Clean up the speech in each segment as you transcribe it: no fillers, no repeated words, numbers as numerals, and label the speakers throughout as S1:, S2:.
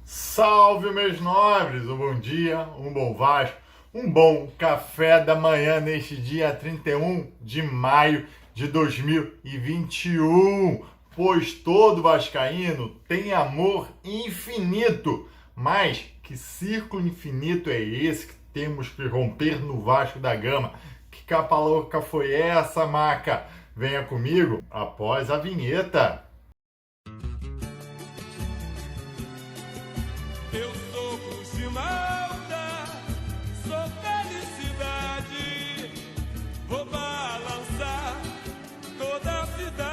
S1: Salve, meus nobres! Um bom dia, um bom Vasco, um bom café da manhã neste dia 31 de maio de 2021. Pois todo vascaíno tem amor infinito. Mas que círculo infinito é esse que temos que romper no Vasco da Gama? Que capa louca foi essa, Maca? Venha comigo após a vinheta.
S2: Eu sou Cruz de Malta, sou felicidade, vou balançar toda a cidade.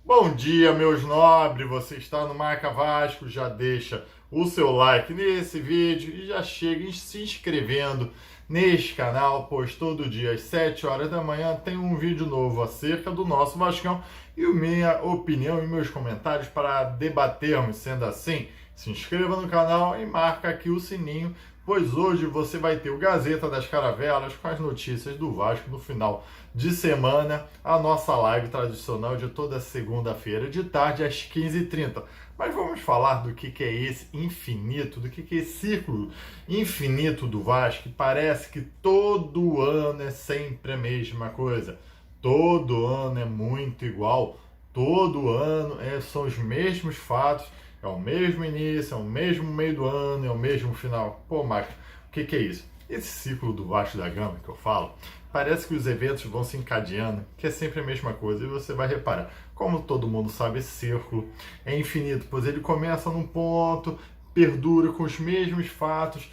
S1: Bom dia, meus nobres, você está no Marca Vasco, já deixa o seu like nesse vídeo e já chega se inscrevendo neste canal, pois todo dia às 7 horas da manhã tem um vídeo novo acerca do nosso Vascão e minha opinião e meus comentários para debatermos. Sendo assim, se inscreva no canal e marca aqui o sininho, pois hoje você vai ter o Gazeta das Caravelas com as notícias do Vasco no final de semana, a nossa live tradicional de toda segunda-feira de tarde às 15h30. Mas vamos falar do que é esse infinito, do que é esse círculo infinito do Vasco, que parece que todo ano é sempre a mesma coisa. Todo ano é muito igual, todo ano são os mesmos fatos, é o mesmo início, é o mesmo meio do ano, é o mesmo final. Pô, mas o que é isso? Esse ciclo do Vasco da Gama que eu falo, parece que os eventos vão se encadeando, que é sempre a mesma coisa, e você vai reparar. Como todo mundo sabe, esse círculo é infinito, pois ele começa num ponto, perdura com os mesmos fatos,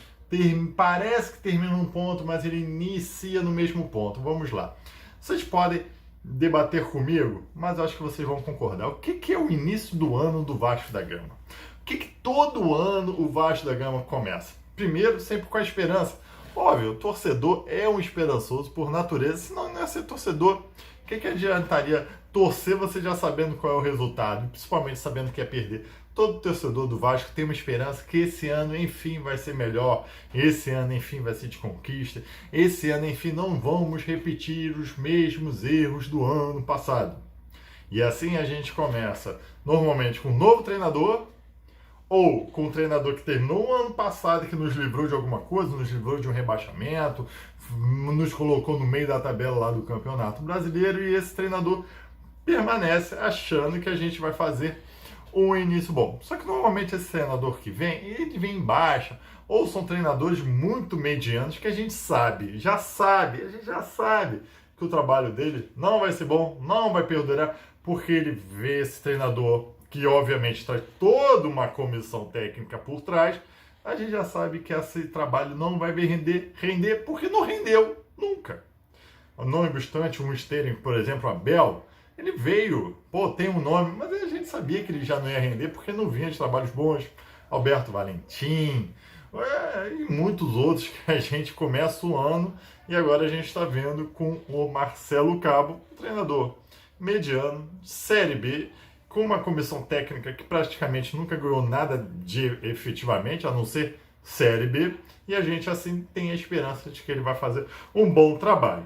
S1: parece que termina num ponto, mas ele inicia no mesmo ponto. Vamos lá. Vocês podem debater comigo, mas eu acho que vocês vão concordar. O que é o início do ano do Vasco da Gama? O que todo ano o Vasco da Gama começa? Primeiro, sempre com a esperança. Óbvio, o torcedor é um esperançoso por natureza, senão não ia ser torcedor. O que adiantaria torcer você já sabendo qual é o resultado, principalmente sabendo que é perder? Todo torcedor do Vasco tem uma esperança que esse ano, enfim, vai ser melhor. Esse ano, enfim, vai ser de conquista. Esse ano, enfim, não vamos repetir os mesmos erros do ano passado. E assim a gente começa, normalmente, com um novo treinador, ou com um treinador que terminou o ano passado, que nos livrou de alguma coisa, nos livrou de um rebaixamento, nos colocou no meio da tabela lá do Campeonato Brasileiro, e esse treinador permanece achando que a gente vai fazer um início bom. Só que normalmente esse treinador que vem, ele vem em baixa, ou são treinadores muito medianos que a gente já sabe que o trabalho dele não vai ser bom, não vai perdurar, porque ele vê esse treinador que obviamente traz toda uma comissão técnica por trás. A gente já sabe que esse trabalho não vai render porque não rendeu nunca. Não obstante, um Sterling, por exemplo, Abel, ele veio, tem um nome, mas a gente sabia que ele já não ia render porque não vinha de trabalhos bons. Alberto Valentim, e muitos outros que a gente começa o ano e agora a gente está vendo com o Marcelo Cabo, treinador mediano, Série B, com uma comissão técnica que praticamente nunca ganhou nada efetivamente, a não ser Série B, e a gente assim tem a esperança de que ele vai fazer um bom trabalho.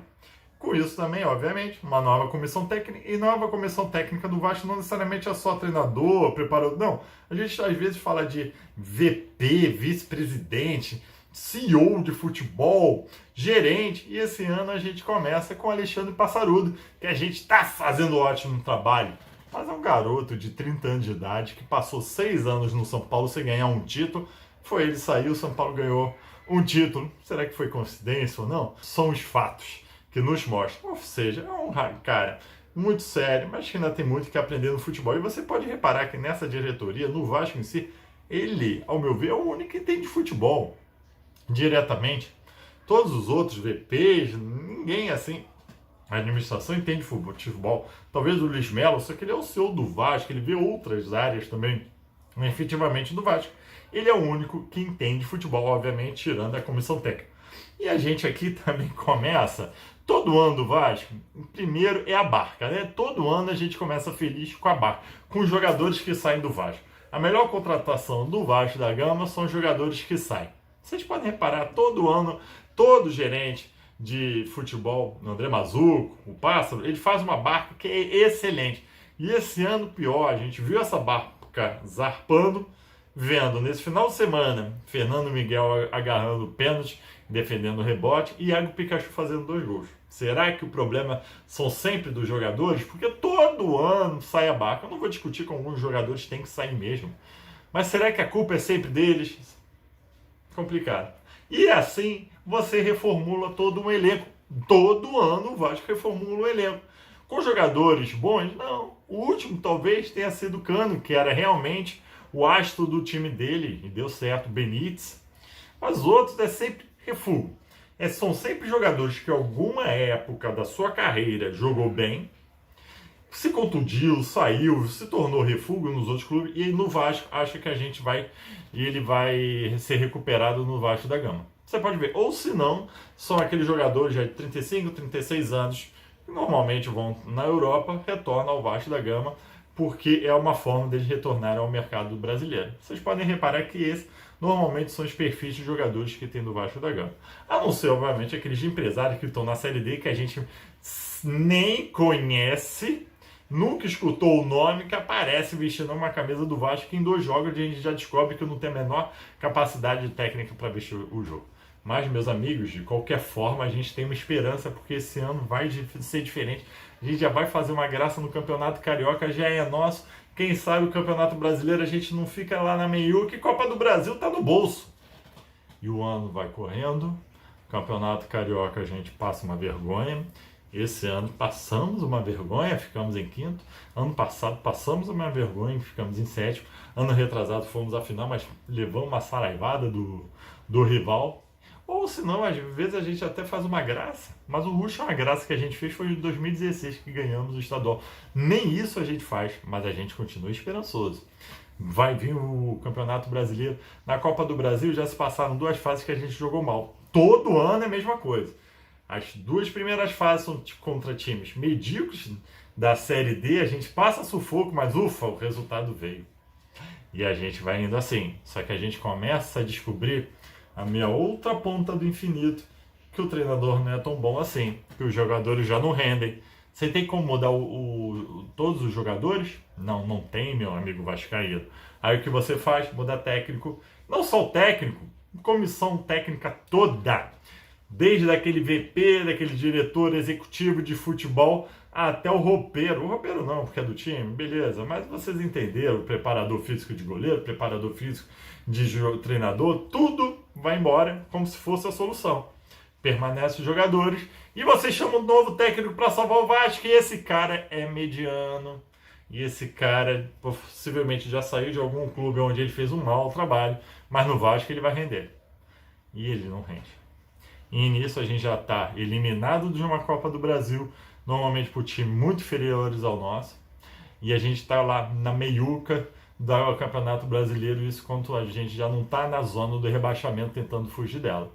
S1: Com isso também, obviamente, uma nova comissão técnica, e nova comissão técnica do Vasco não necessariamente é só treinador, preparador, não. A gente às vezes fala de VP, vice-presidente, CEO de futebol, gerente, e esse ano a gente começa com Alexandre Passarudo, que a gente está fazendo ótimo trabalho. Mas é um garoto de 30 anos de idade que passou 6 anos no São Paulo sem ganhar um título. Foi ele sair, o São Paulo ganhou um título. Será que foi coincidência ou não? São os fatos que nos mostram. Ou seja, é um cara muito sério, mas que ainda tem muito que aprender no futebol. E você pode reparar que nessa diretoria, no Vasco em si, ele, ao meu ver, é o único que entende futebol diretamente. Todos os outros VPs, ninguém assim. A administração entende futebol. Talvez o Luiz Melo, só que ele é o CEO do Vasco, ele vê outras áreas também, efetivamente, do Vasco. Ele é o único que entende futebol, obviamente, tirando a comissão técnica. E a gente aqui também começa Todo ano do Vasco, primeiro é a barca, né? Todo ano a gente começa feliz com a barca, com os jogadores que saem do Vasco. A melhor contratação do Vasco da Gama são os jogadores que saem. Vocês podem reparar, todo ano, todo gerente de futebol, o André Mazuco, o Pássaro, ele faz uma barca que é excelente. E esse ano pior, a gente viu essa barca zarpando, vendo nesse final de semana Fernando Miguel agarrando pênalti, defendendo o rebote, e Iago Pikachu fazendo 2 gols. Será que o problema são sempre dos jogadores? Porque todo ano sai a barca. Eu não vou discutir com alguns jogadores, tem que sair mesmo. Mas será que a culpa é sempre deles? Complicado. E assim você reformula todo um elenco. Todo ano o Vasco reformula o elenco. Com jogadores bons? Não. O último talvez tenha sido o Cano, que era realmente o astro do time dele, e deu certo, Benítez. Mas os outros é sempre refúgio. São sempre jogadores que em alguma época da sua carreira jogou bem, se contundiu, saiu, se tornou refúgio nos outros clubes, e no Vasco acha que ele vai ser recuperado no Vasco da Gama. Você pode ver. Ou se não, são aqueles jogadores já de 35, 36 anos, que normalmente vão na Europa, retornam ao Vasco da Gama, porque é uma forma deles retornarem ao mercado brasileiro. Vocês podem reparar que esses normalmente são os perfis de jogadores que tem do Vasco da Gama. A não ser, obviamente, aqueles empresários que estão na Série D que a gente nem conhece, nunca escutou o nome, que aparece vestindo uma camisa do Vasco, que em 2 jogos a gente já descobre que não tem a menor capacidade técnica para vestir o jogo. Mas, meus amigos, de qualquer forma, a gente tem uma esperança, porque esse ano vai ser diferente. A gente já vai fazer uma graça no Campeonato Carioca, já é nosso. Quem sabe o Campeonato Brasileiro a gente não fica lá na meiuca, e Copa do Brasil tá no bolso. E o ano vai correndo. Campeonato Carioca a gente passa uma vergonha. Esse ano passamos uma vergonha, ficamos em 5º. Ano passado passamos uma vergonha, ficamos em 7º. Ano retrasado fomos à final, mas levamos uma saraivada do rival. Ou se não, às vezes a gente até faz uma graça. Mas a última graça que a gente fez foi em 2016, que ganhamos o estadual. Nem isso a gente faz, mas a gente continua esperançoso. Vai vir o Campeonato Brasileiro. Na Copa do Brasil já se passaram 2 fases que a gente jogou mal. Todo ano é a mesma coisa. As 2 primeiras fases são contra times medíocres da Série D. A gente passa sufoco, mas ufa, o resultado veio. E a gente vai indo assim. Só que a gente começa a descobrir a minha outra ponta do infinito, que o treinador não é tão bom assim, que os jogadores já não rendem. Você tem como mudar todos os jogadores? Não, não tem, meu amigo vascaíno. Aí o que você faz? Muda técnico. Não só o técnico, comissão técnica toda. Desde aquele VP, daquele diretor executivo de futebol, até o roupeiro. O roupeiro não, porque é do time, beleza. Mas vocês entenderam, o preparador físico de goleiro, preparador físico de treinador, tudo vai embora como se fosse a solução. Permanece os jogadores e você chama um novo técnico para salvar o Vasco, e esse cara é mediano. E esse cara possivelmente já saiu de algum clube onde ele fez um mau trabalho, mas no Vasco ele vai render. E ele não rende. E nisso a gente já está eliminado de uma Copa do Brasil, normalmente por times muito inferiores ao nosso. E a gente está lá na meiuca do Campeonato Brasileiro, isso quando a gente já não está na zona do rebaixamento tentando fugir dela.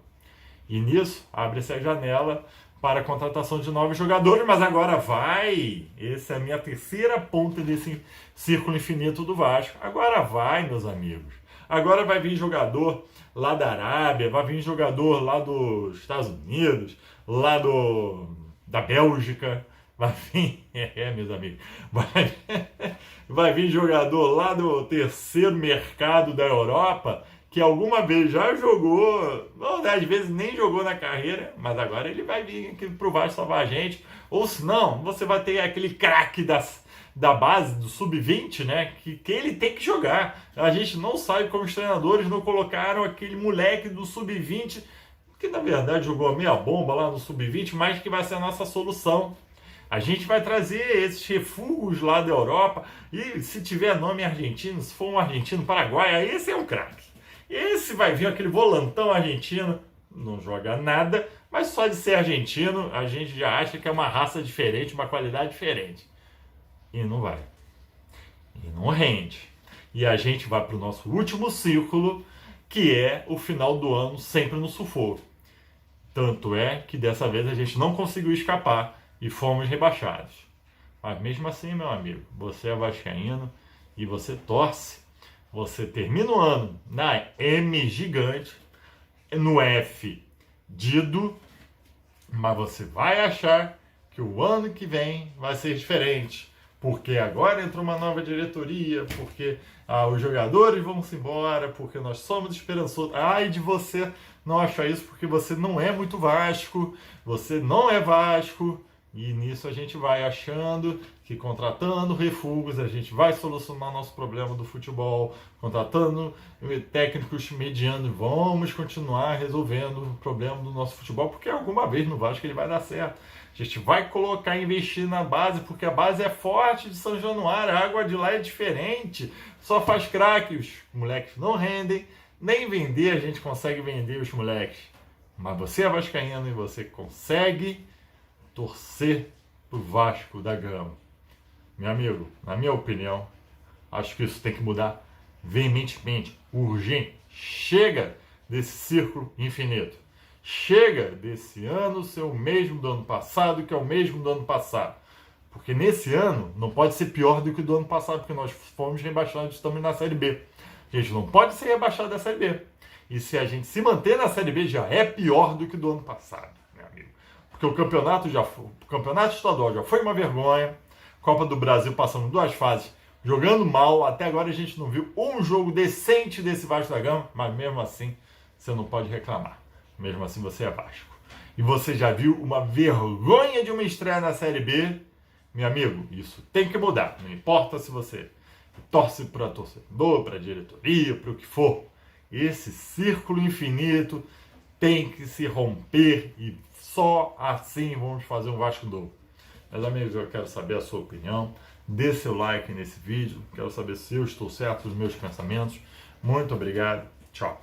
S1: E nisso abre-se a janela para a contratação de novos jogadores, mas agora vai! Essa é a minha terceira ponta desse círculo infinito do Vasco. Agora vai, meus amigos. Agora vai vir jogador lá da Arábia, vai vir jogador lá dos Estados Unidos, lá da Bélgica, vai vir, meus amigos, vai vir jogador lá do terceiro mercado da Europa, que alguma vez já jogou, ou às vezes nem jogou na carreira, mas agora ele vai vir aqui pro Vasco salvar a gente. Ou se não, você vai ter aquele craque da base, do sub-20, né? Que ele tem que jogar. A gente não sabe como os treinadores não colocaram aquele moleque do sub-20, que na verdade jogou a meia bomba lá no sub-20, mas que vai ser a nossa solução. A gente vai trazer esses refúgios lá da Europa, e se tiver nome argentino, se for um argentino paraguaio, esse é um craque. Esse vai vir aquele volantão argentino, não joga nada, mas só de ser argentino a gente já acha que é uma raça diferente, uma qualidade diferente. E não vai. E não rende. E a gente vai para o nosso último ciclo, que é o final do ano sempre no sufoco. Tanto é que dessa vez a gente não conseguiu escapar e fomos rebaixados. Mas mesmo assim, meu amigo, você é vascaíno e você torce. Você termina o ano na M gigante, no F Dido, mas você vai achar que o ano que vem vai ser diferente. Porque agora entrou uma nova diretoria, porque os jogadores vão se embora, porque nós somos esperançosos. Ai de você não achar isso, porque você não é muito Vasco, você não é Vasco, e nisso a gente vai achando que contratando refugos a gente vai solucionar nosso problema do futebol, contratando técnicos medianos, vamos continuar resolvendo o problema do nosso futebol, porque alguma vez no Vasco ele vai dar certo. A gente vai colocar, investir na base, porque a base é forte de São Januário, a água de lá é diferente, só faz craque, os moleques não rendem, nem vender a gente consegue vender os moleques. Mas você é vascaíno e você consegue torcer pro Vasco da Gama. Meu amigo, na minha opinião, acho que isso tem que mudar veementemente, urgente. Chega desse círculo infinito. Chega desse ano ser o mesmo do ano passado, que é o mesmo do ano passado. Porque nesse ano não pode ser pior do que o do ano passado, porque nós fomos rebaixados, estamos na Série B. A gente não pode ser rebaixado da Série B. E se a gente se manter na Série B, já é pior do que o do ano passado, meu amigo. Porque o campeonato estadual já foi uma vergonha. Copa do Brasil passando 2 fases, jogando mal. Até agora a gente não viu um jogo decente desse Vasco da Gama, mas mesmo assim você não pode reclamar. Mesmo assim você é Vasco. E você já viu uma vergonha de uma estreia na Série B? Meu amigo, isso tem que mudar. Não importa se você torce para torcedor, para diretoria, para o que for. Esse círculo infinito tem que se romper e só assim vamos fazer um Vasco novo. Meus amigos, eu quero saber a sua opinião. Dê seu like nesse vídeo. Quero saber se eu estou certo nos meus pensamentos. Muito obrigado. Tchau.